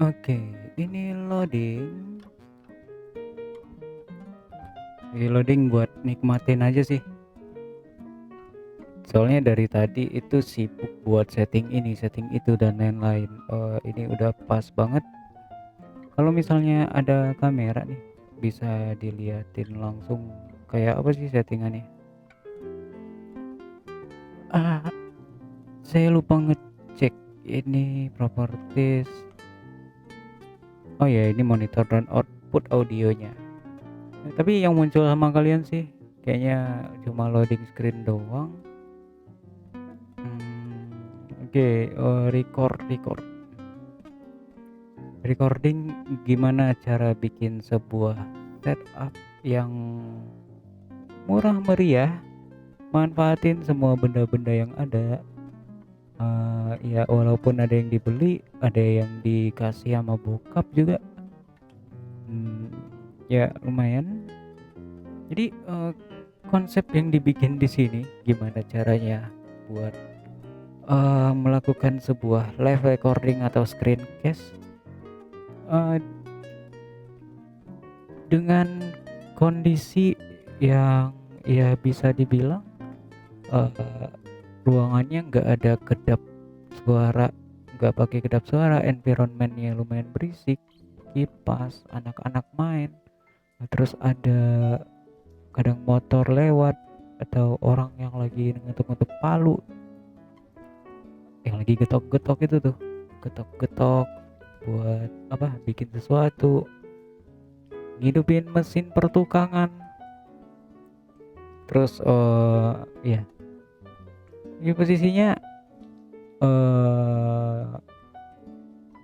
Oke, ini loading buat nikmatin aja sih. Soalnya dari tadi itu sibuk buat setting ini, setting itu dan lain-lain. Ini udah pas banget. Kalau misalnya ada kamera nih, bisa diliatin langsung kayak apa sih settingannya. Ah, saya lupa ngecek ini properties. Oh ya, ini monitor dan output audionya. Tapi yang muncul sama kalian sih kayaknya cuma loading screen doang. Oke, recording gimana cara bikin sebuah setup yang murah meriah, manfaatin semua benda-benda yang ada. Ya walaupun ada yang dibeli, ada yang dikasih sama bokap juga. Hmm, ya lumayan. Jadi konsep yang dibikin di sini gimana caranya buat melakukan sebuah live recording atau screencast eh, dengan kondisi yang ya bisa dibilang eh, ruangannya nggak ada kedap suara, nggak pakai kedap suara, environmentnya lumayan berisik, kipas, anak-anak main, terus ada kadang motor lewat atau orang yang lagi ngetuk-ngetuk palu, yang lagi getok-getok itu tuh, getok-getok buat apa, bikin sesuatu, ngidupin mesin pertukangan. Terus ya ini posisinya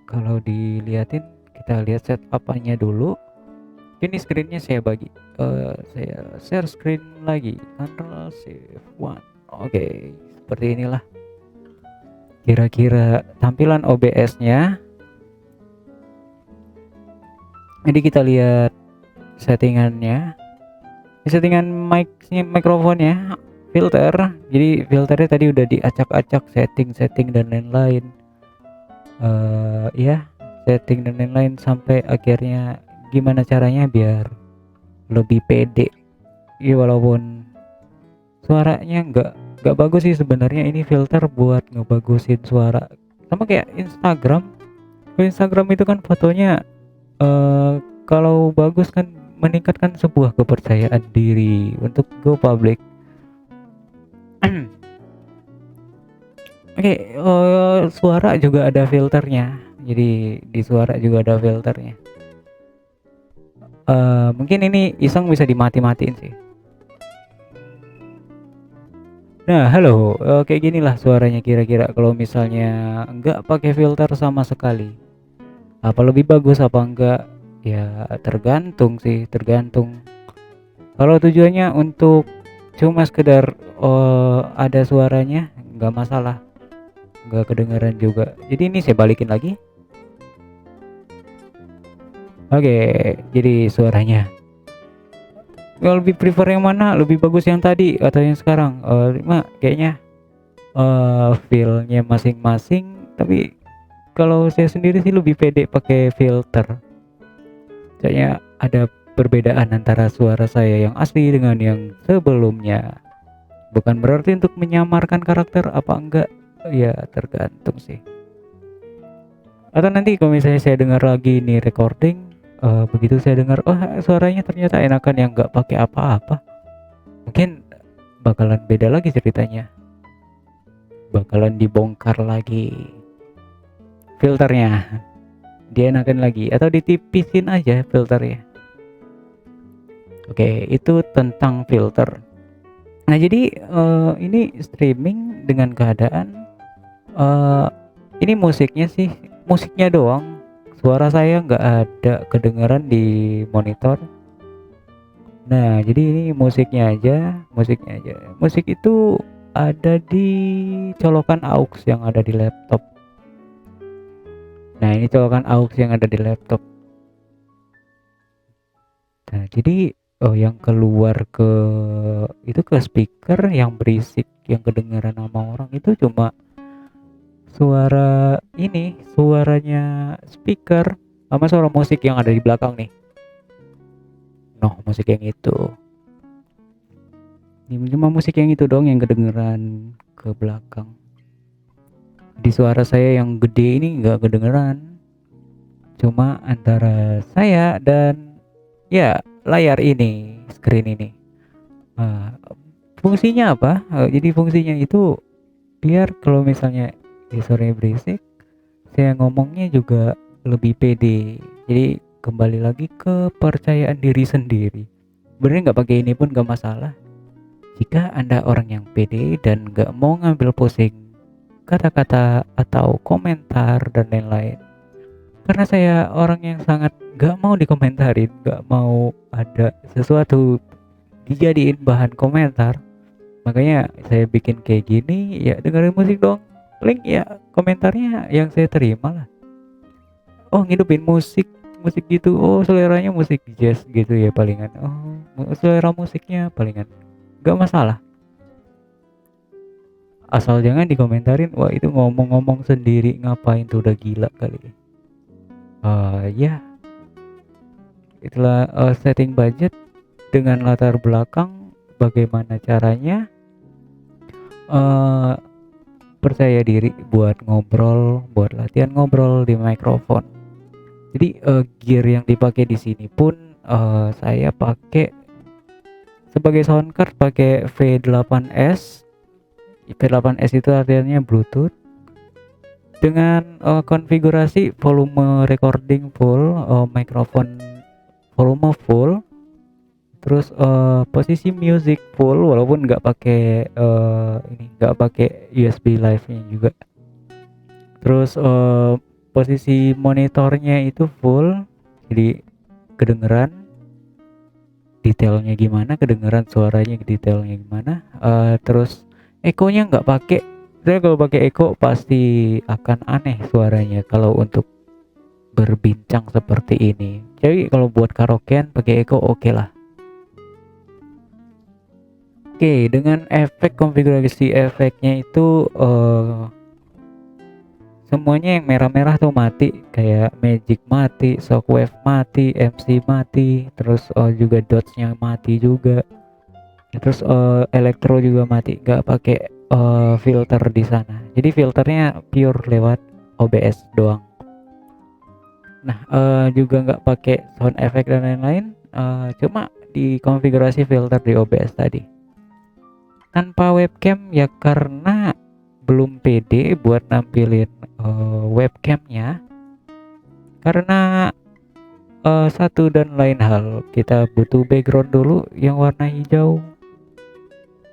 kalau diliatin, kita lihat setup-nya dulu. Ini screennya saya bagi, saya share screen lagi, Ctrl Shift 1. Oke, seperti inilah kira-kira tampilan OBS-nya. Jadi kita lihat settingannya, settingan mikrofonnya, filter. Jadi filternya tadi udah diacak-acak, setting dan lain-lain. Ya, setting dan lain-lain sampai akhirnya gimana caranya biar lebih pede. Ya walaupun suaranya nggak bagus sih sebenarnya, ini filter buat ngebagusin suara. Sama kayak Instagram. Kalau Instagram itu kan fotonya kalau bagus kan meningkatkan sebuah kepercayaan diri untuk go public. Oke, suara juga ada filternya. Jadi di suara juga ada filternya. Mungkin ini iseng bisa dimati-matiin sih. Nah, halo, kayak ginilah suaranya kira-kira kalau misalnya nggak pakai filter sama sekali. Apa lebih bagus apa enggak? Ya tergantung sih, tergantung. Kalau tujuannya untuk cuma sekedar ada suaranya, nggak masalah, nggak kedengeran juga. Jadi ini saya balikin lagi. Oke, jadi suaranya. Kalau lebih prefer yang mana? Lebih bagus yang tadi atau yang sekarang? Kayaknya feel-nya masing-masing. Tapi kalau saya sendiri sih lebih pede pakai filter. Kayaknya ada perbedaan antara suara saya yang asli dengan yang sebelumnya. Bukan berarti untuk menyamarkan karakter apa enggak, ya tergantung sih. Atau nanti kalau misalnya saya dengar lagi nih recording, begitu saya dengar, oh suaranya ternyata enakan yang nggak pakai apa-apa, mungkin bakalan beda lagi ceritanya, bakalan dibongkar lagi filternya, dia enakan lagi atau ditipisin aja filternya. Oke, itu tentang filter. Nah jadi ini streaming dengan keadaan eh ini musiknya doang, suara saya nggak ada kedengaran di monitor. Nah jadi ini musiknya aja. Musik itu ada di colokan aux yang ada di laptop. Nah ini colokan aux yang ada di laptop. Nah jadi yang keluar ke itu ke speaker yang berisik, yang kedengaran sama orang itu cuma suara ini, suaranya speaker sama suara musik yang ada di belakang nih. Noh, musik yang itu. Cuma musik yang itu dong yang kedengeran ke belakang. Di suara saya yang gede ini nggak kedengeran. Cuma antara saya dan ya layar ini, screen ini. Nah, fungsinya apa? Jadi fungsinya itu biar kalau misalnya suaranya berisik, saya ngomongnya juga lebih pede. Jadi kembali lagi ke percayaan diri sendiri. Sebenarnya nggak pakai ini pun nggak masalah. Jika Anda orang yang pede dan nggak mau ngambil pusing kata-kata atau komentar dan lain-lain. Karena saya orang yang sangat nggak mau dikomentarin, nggak mau ada sesuatu dijadiin bahan komentar. Makanya saya bikin kayak gini, ya dengerin musik dong. Link ya komentarnya yang saya terima lah. Oh, ngidupin musik musik gitu. Oh, seleranya musik jazz gitu ya palingan. Oh, selera musiknya palingan. Gak masalah. Asal jangan dikomentarin, wah itu ngomong-ngomong sendiri ngapain tuh, udah gila kali. Ya, itulah setting budget dengan latar belakang bagaimana caranya uh, percaya diri buat ngobrol, buat latihan ngobrol di mikrofon. Jadi gear yang dipakai di sini pun saya pakai sebagai sound card pakai V8S. V8S itu artinya Bluetooth dengan konfigurasi volume recording full, mikrofon volume full, terus posisi music full walaupun nggak pakai nggak pakai USB live-nya juga. Terus posisi monitornya itu full, jadi kedengeran detailnya gimana, kedengeran suaranya detailnya gimana. Terus ekonya nggak pakai. Saya kalau pakai eko pasti akan aneh suaranya kalau untuk berbincang seperti ini. Jadi kalau buat karaokean pakai eko oke lah. Oke, dengan efek konfigurasi efeknya itu semuanya yang merah-merah tuh mati, kayak Magic mati, Shockwave mati, MC mati, terus juga Dodge-nya mati juga. Terus elektro juga mati, nggak pakai filter di sana. Jadi filternya pure lewat OBS doang. Nah, juga nggak pakai sound effect dan lain-lain, cuma dikonfigurasi filter di OBS tadi. Tanpa webcam ya karena belum pede buat nampilin webcamnya. Karena satu dan lain hal, kita butuh background dulu yang warna hijau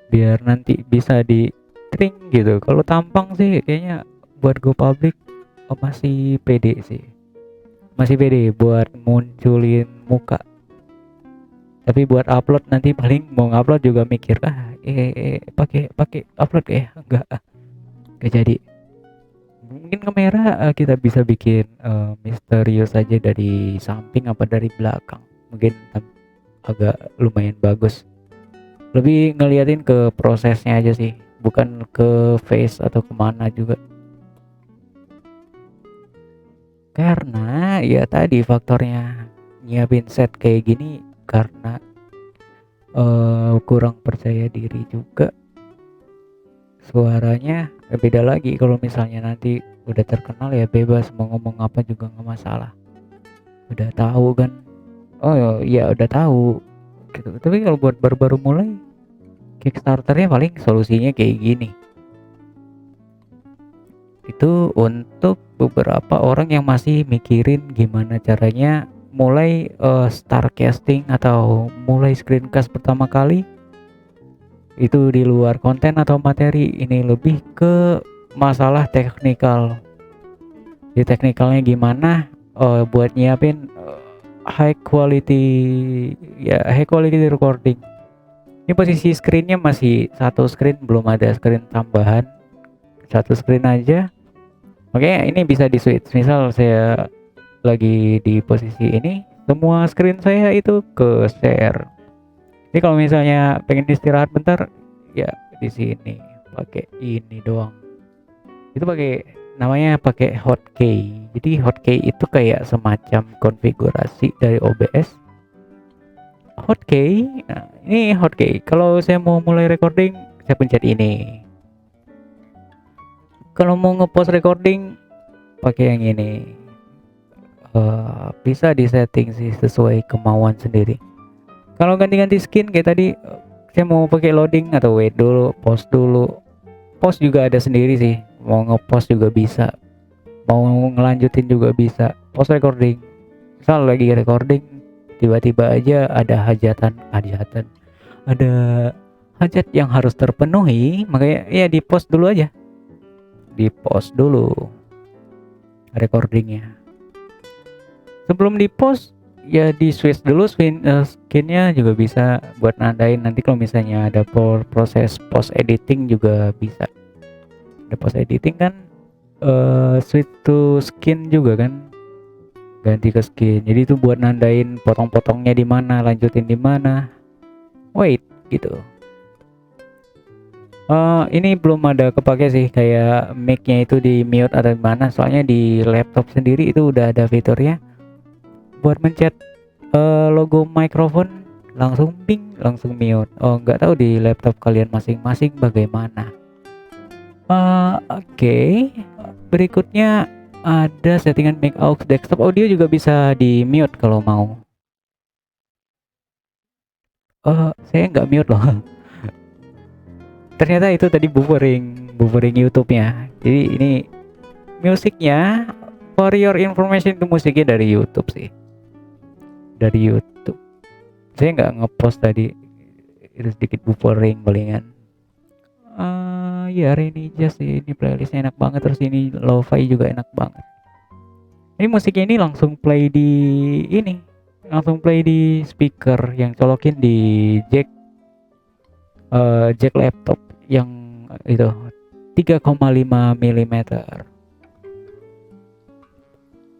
biar nanti bisa di trim gitu. Kalau tampang sih kayaknya buat go public masih pede sih, masih pede buat munculin muka. Tapi buat upload nanti paling mau ngupload juga mikir pakai upload ya enggak jadi. Mungkin kamera kita bisa bikin misterius aja dari samping apa dari belakang, mungkin agak lumayan bagus. Lebih ngeliatin ke prosesnya aja sih, bukan ke face atau kemana juga. Karena ya tadi faktornya nyiapin set kayak gini karena kurang percaya diri juga. Suaranya beda lagi kalau misalnya nanti udah terkenal ya bebas mau ngomong apa juga nggak masalah. Udah tahu kan? Oh iya udah tahu gitu. Tapi kalau buat baru-baru mulai, Kickstarternya paling solusinya kayak gini. Itu untuk beberapa orang yang masih mikirin gimana caranya mulai start casting atau mulai screencast pertama kali. Itu di luar konten atau materi, ini lebih ke masalah teknikal. Di teknikalnya gimana buat nyiapin high quality recording. Ini posisi screennya masih satu screen, belum ada screen tambahan, satu screen aja. Oke, ini bisa di switch. Misal saya lagi di posisi ini, semua screen saya itu ke share. Jadi kalau misalnya pengen istirahat bentar, ya di sini pakai ini doang. Itu pakai namanya pakai hotkey. Jadi hotkey itu kayak semacam konfigurasi dari OBS. Hotkey, nah, ini hotkey. Kalau saya mau mulai recording, saya pencet ini. Kalau mau ngepost recording, pakai yang ini. Bisa disetting sih sesuai kemauan sendiri. Kalau ganti-ganti skin kayak tadi, saya mau pakai loading atau wait dulu, post dulu. Post juga ada sendiri sih. Mau ngepost juga bisa. Mau ngelanjutin juga bisa. Post recording. Misal lagi recording, tiba-tiba aja ada ada hajat yang harus terpenuhi, makanya ya di post dulu aja. Di post dulu recordingnya. Sebelum di post ya di switch dulu skinnya juga bisa buat nandain nanti kalau misalnya ada proses post editing juga bisa. Ada post editing kan switch to skin juga kan, ganti ke skin. Jadi itu buat nandain potong-potongnya di mana, lanjutin di mana. Wait gitu. Ini belum ada kepake sih kayak mic-nya itu di mute atau di mana. Soalnya di laptop sendiri itu udah ada fiturnya buat mencet logo mikrofon langsung ping, langsung mute. Oh, nggak tahu di laptop kalian masing-masing bagaimana. Oke. Berikutnya ada settingan mic aux desktop audio juga bisa di mute kalau mau. Saya nggak mute loh. Ternyata itu tadi buffering YouTube-nya. Jadi ini musiknya, for your information, itu musiknya dari YouTube sih. Dari YouTube. Saya nggak ngepost tadi, itu sedikit buffering palingan. Ya Rainy Jazz sih, ini playlistnya enak banget. Terus ini lo-fi juga enak banget. Ini musiknya ini langsung play di ini, langsung play di speaker yang colokin di jack laptop yang itu 3,5 mm.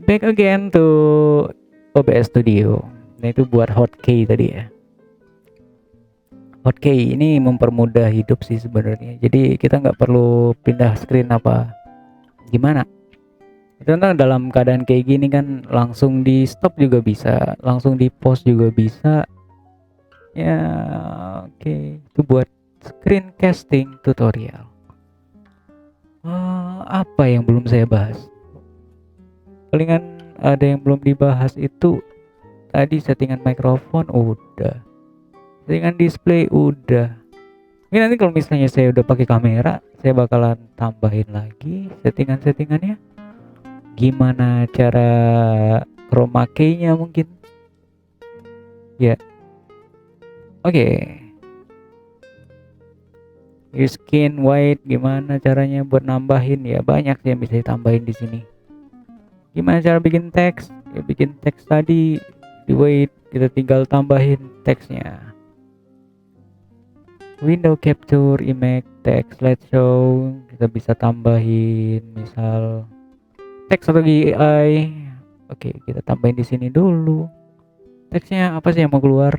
Back again to OBS Studio. Nah itu buat hotkey tadi ya. Hotkey ini mempermudah hidup sih sebenarnya. Jadi kita nggak perlu pindah screen apa gimana. Contoh dalam keadaan kayak gini kan langsung di stop juga bisa, langsung di pause juga bisa. Ya oke. Itu buat screencasting tutorial. Apa yang belum saya bahas? Palingan ada yang belum dibahas itu tadi settingan mikrofon udah, settingan display udah. Ini nanti kalau misalnya saya udah pakai kamera, saya bakalan tambahin lagi settingannya. Gimana cara chroma key-nya mungkin? Ya. Oke. Skin white gimana caranya buat nambahin? Ya banyak sih yang bisa ditambahin di sini. Gimana cara bikin teks? Ya bikin teks tadi di white, kita tinggal tambahin teksnya. Window capture, image, text, slideshow, kita bisa tambahin misal teks atau GUI. Oke, kita tambahin di sini dulu. Teksnya apa sih yang mau keluar?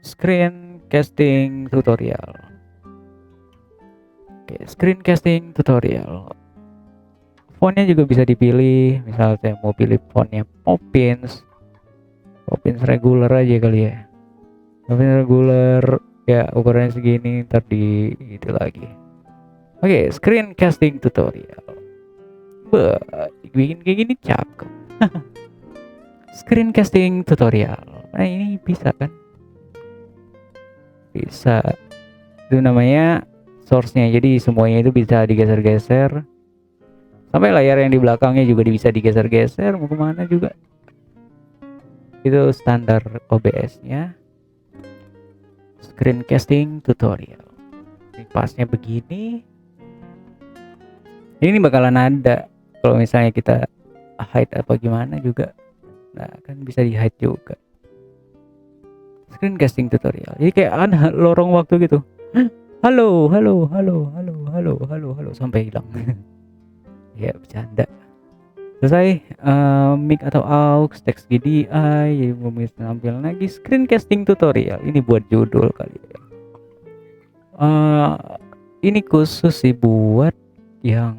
Screencasting tutorial. Oke, screencasting tutorial. Fontnya juga bisa dipilih. Misal saya mau pilih fontnya Poppins regular aja kali ya. Poppins regular ya, ukurannya segini, ntar di itu lagi. Oke, screencasting tutorial. Bikin kayak gini cakep. Screencasting tutorial. Nah ini bisa kan? Bisa. Itu namanya source-nya. Jadi semuanya itu bisa digeser-geser. Sampai layar yang di belakangnya juga bisa digeser-geser. Mau kemana juga. Itu standar OBS-nya. Screencasting tutorial. Ini pasnya begini. Ini bakalan ada kalau misalnya kita hide apa gimana juga. Nah kan bisa di hide juga. Screencasting tutorial. Jadi kayak ada lorong waktu gitu. Halo sampai hilang. Ya bercanda. Selesai mic atau aux, teks GDI, jadi belum bisa tampil lagi. Screencasting tutorial ini buat judul kali ya. ini khusus sih buat yang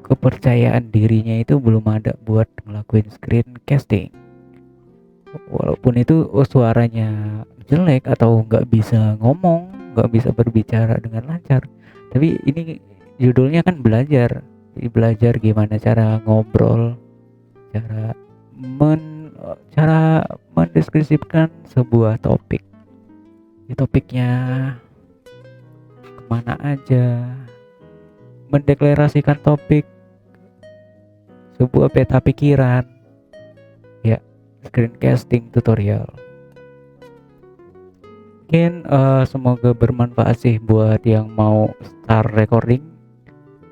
kepercayaan dirinya itu belum ada buat ngelakuin screencasting. Walaupun itu suaranya jelek atau nggak bisa ngomong, nggak bisa berbicara dengan lancar, tapi ini judulnya kan belajar. Jadi belajar gimana cara ngobrol, cara cara mendeskripsikan sebuah topik. Ini topiknya kemana aja, mendeklarasikan topik sebuah peta pikiran, ya, screencasting tutorial. Mungkin semoga bermanfaat sih buat yang mau start recording.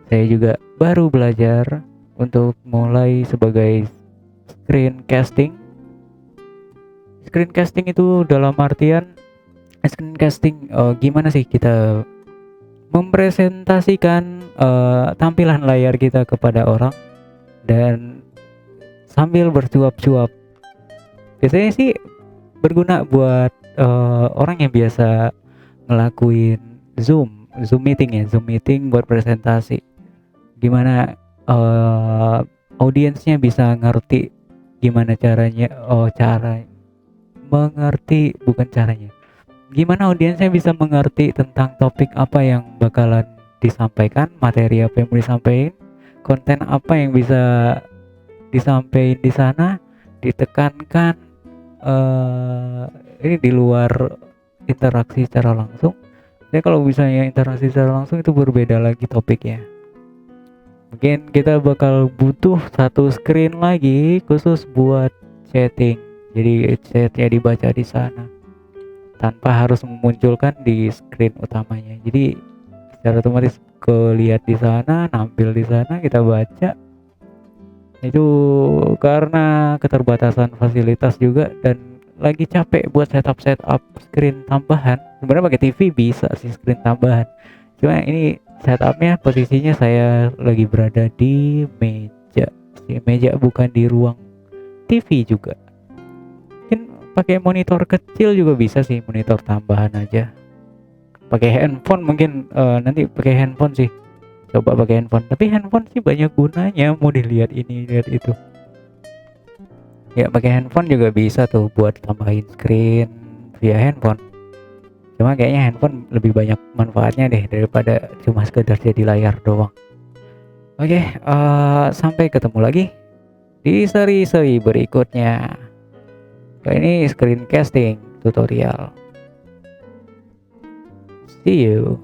Saya juga baru belajar untuk mulai sebagai screencasting. Screencasting itu dalam artian screencasting gimana sih kita mempresentasikan tampilan layar kita kepada orang dan sambil bercuap-cuap. Biasanya sih berguna buat orang yang biasa ngelakuin Zoom meeting ya, Zoom meeting buat presentasi. Gimana audiensnya bisa ngerti gimana caranya, cara mengerti, bukan caranya. Gimana audiensnya bisa mengerti tentang topik apa yang bakalan disampaikan, materi apa yang mau disampaikan, konten apa yang bisa disampaikan di sana, ditekankan ini di luar interaksi secara langsung. Jadi kalau misalnya interaksi secara langsung itu berbeda lagi topiknya. Mungkin kita bakal butuh satu screen lagi khusus buat chatting. Jadi chatnya dibaca di sana tanpa harus memunculkan di screen utamanya. Jadi secara otomatis kelihat di sana, nampil di sana, kita baca. Itu karena keterbatasan fasilitas juga dan lagi capek buat setup screen tambahan. Sebenarnya pakai TV bisa sih screen tambahan, cuma ini setupnya posisinya saya lagi berada di meja bukan di ruang TV juga. Mungkin pakai monitor kecil juga bisa sih, monitor tambahan aja. Pakai handphone mungkin nanti pakai handphone sih, coba pakai handphone. Tapi handphone sih banyak gunanya, mau dilihat ini lihat itu. Ya pakai handphone juga bisa tuh buat tambahin screen via handphone. Cuma kayaknya handphone lebih banyak manfaatnya deh daripada cuma sekedar jadi layar doang. Oke, sampai ketemu lagi di seri-seri berikutnya. Kali ini screencasting tutorial. See you.